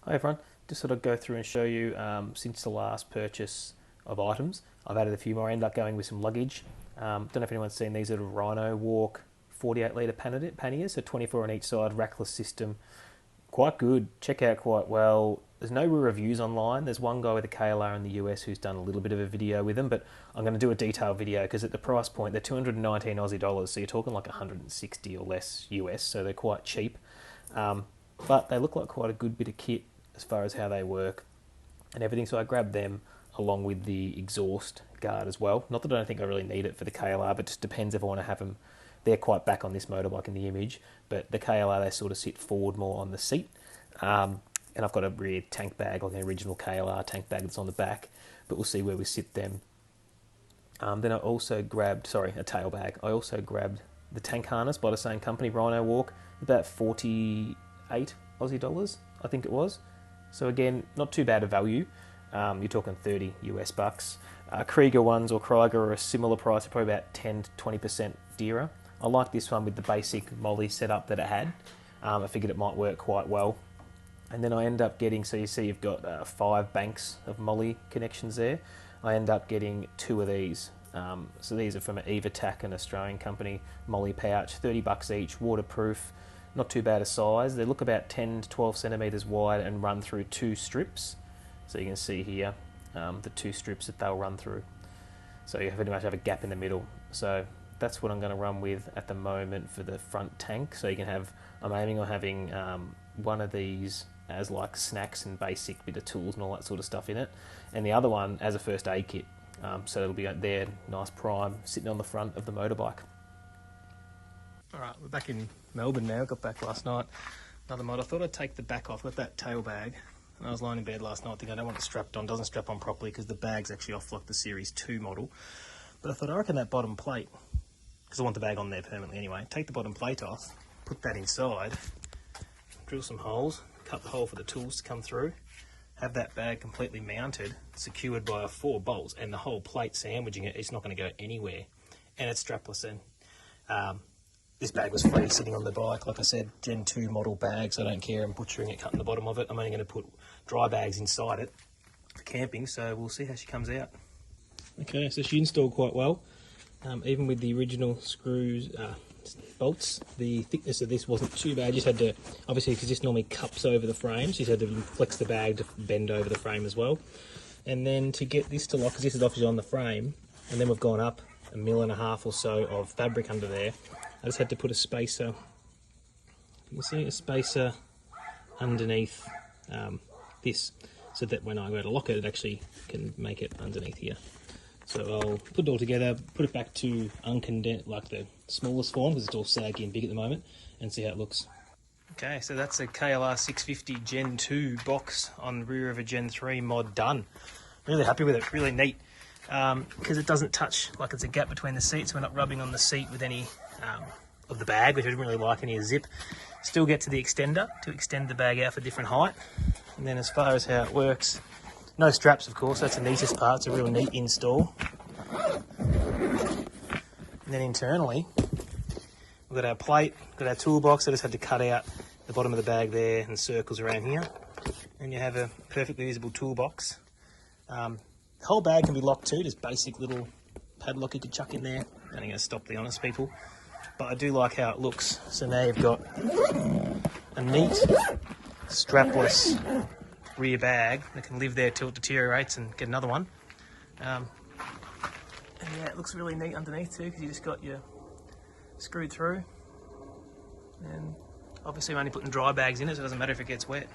Hi everyone, just thought I'd go through and show you since the last purchase of items. I've added a few more. I ended up going with some luggage. Don't know if anyone's seen these, are Rhinowalk 48 litre panniers, so 24 on each side, rackless system. Quite good, check out quite well. There's no reviews online. There's one guy with a KLR in the US who's done a little bit of a video with them, but I'm going to do a detailed video because at the price point they're 219 Aussie dollars, so you're talking like 160 or less US, so they're quite cheap. But they look like quite a good bit of kit as far as how they work and everything, so I grabbed them along with the exhaust guard as well. Not that I don't think I really need it for the KLR, but just depends if I want to have them. They're quite back on this motorbike in the image, but the KLR, they sort of sit forward more on the seat. And I've got a rear tank bag, like an original KLR tank bag that's on the back, but we'll see where we sit them. Then I also grabbed, a tail bag. I also grabbed the tank harness by the same company, Rhinowalk, about 48 Aussie dollars, I think it was. So again, not too bad a value. You're talking 30 US bucks. Krieger ones or Krieger are a similar price, probably about 10 to 20% dearer. I like this one with the basic Molle setup that it had. I figured it might work quite well. And then I end up getting, so you see you've got 5 banks of Molle connections there. I end up getting 2 of these. So these are from an EVATAC, an Australian company, Molle pouch, 30 bucks each, waterproof, not too bad a size. They look about 10 to 12 centimetres wide and run through 2 strips. So you can see here the 2 strips that they'll run through. So you pretty much have a gap in the middle. So that's what I'm going to run with at the moment for the front tank. So you can have, I'm aiming on having one of these as like snacks and basic bit of tools and all that sort of stuff in it, and the other one as a first aid kit. So it'll be there, nice prime, sitting on the front of the motorbike. Alright, we're back in Melbourne now. Got back last night. Another mod. I thought I'd take the back off. Got that tail bag. And I was lying in bed last night thinking I don't want it strapped on. Doesn't strap on properly because the bag's actually off like the Series 2 model. But I thought I reckon that bottom plate, because I want the bag on there permanently anyway, take the bottom plate off, put that inside, drill some holes, cut the hole for the tools to come through, have that bag completely mounted, secured by 4 bolts, and the whole plate sandwiching it. It's not going to go anywhere. And it's strapless in. This bag was free sitting on the bike, like I said, Gen 2 model bag, so I don't care. I'm butchering it, cutting the bottom of it. I'm only going to put dry bags inside it for camping, so we'll see how she comes out. Okay, so she installed quite well. Even with the original screws, bolts, the thickness of this wasn't too bad. Just had to, obviously, because this normally cups over the frame, so you just had to flex the bag to bend over the frame as well. And then to get this to lock, because this is obviously on the frame, and then we've gone up 1.5 mil or so of fabric under there. I just had to put a spacer, you can see a spacer underneath this, so that when I go to lock it, it actually can make it underneath here. So I'll put it all together, put it back to uncondensed, like the smallest form, because it's all saggy and big at the moment, and see how it looks. Okay, so that's a KLR650 Gen 2 box on rear of a Gen 3 mod done. Really happy with it, really neat. Because it doesn't touch, like it's a gap between the seats, we're not rubbing on the seat with any of the bag, which I didn't really like, any zip. Still get to the extender to extend the bag out for different height. And then as far as how it works, no straps of course, that's the neatest part, it's a real neat install. And then internally, we've got our plate, got our toolbox. I just had to cut out the bottom of the bag there and circles around here. And you have a perfectly visible toolbox. The whole bag can be locked too, just basic little padlock you could chuck in there. I'm going to stop the honest people. But I do like how it looks. So now you've got a neat, strapless rear bag that can live there till it deteriorates and get another one. And yeah, it looks really neat underneath too, because you just got your screwed through. And obviously I'm only putting dry bags in it, so it doesn't matter if it gets wet.